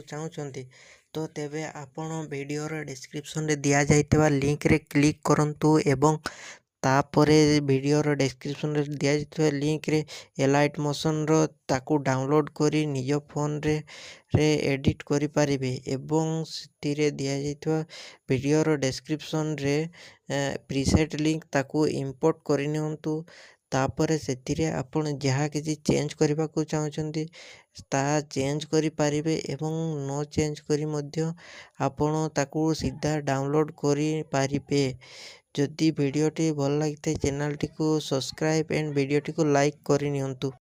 ଚାହୁଁଛନ୍ତି ତ ତେବେ ଆପଣ ଭିଡ଼ିଓର ଡେସ୍କ୍ରିପ୍ସନରେ ଦିଆଯାଇଥିବା ଲିଙ୍କରେ କ୍ଲିକ୍ କରନ୍ତୁ ଏବଂ ତାପରେ ଭିଡ଼ିଓର ଡେସ୍କ୍ରିପ୍ସନରେ ଦିଆଯାଇଥିବା ଲିଙ୍କରେ ଏଲାଇଟ୍ ମୋସନ୍ର ତାକୁ ଡାଉନଲୋଡ଼୍ କରି ନିଜ ଫୋନରେ ଏଡ଼ିଟ୍ କରିପାରିବେ ଏବଂ ସେଥିରେ ଦିଆଯାଇଥିବା ଭିଡ଼ିଓର ଡେସ୍କ୍ରିପ୍ସନରେ ପ୍ରିସେଟ୍ ଲିଙ୍କ ତାକୁ ଇମ୍ପୋର୍ଟ କରିନିଅନ୍ତୁ। ତାପରେ ସେଥିରେ ଆପଣ ଯାହା କିଛି ଚେଞ୍ଜ କରିବାକୁ ଚାହୁଁଛନ୍ତି ତାହା ଚେଞ୍ଜ କରିପାରିବେ ଏବଂ ନ ଚେଞ୍ଜ କରି ମଧ୍ୟ ଆପଣ ତାକୁ ସିଧା ଡାଉନଲୋଡ଼୍ କରିପାରିବେ। ଯଦି ଭିଡ଼ିଓଟି ଭଲ ଲାଗିଥାଏ ଚ୍ୟାନେଲଟିକୁ ସବସ୍କ୍ରାଇବ୍ ଆଣ୍ଡ ଭିଡ଼ିଓଟିକୁ ଲାଇକ୍ କରିନିଅନ୍ତୁ।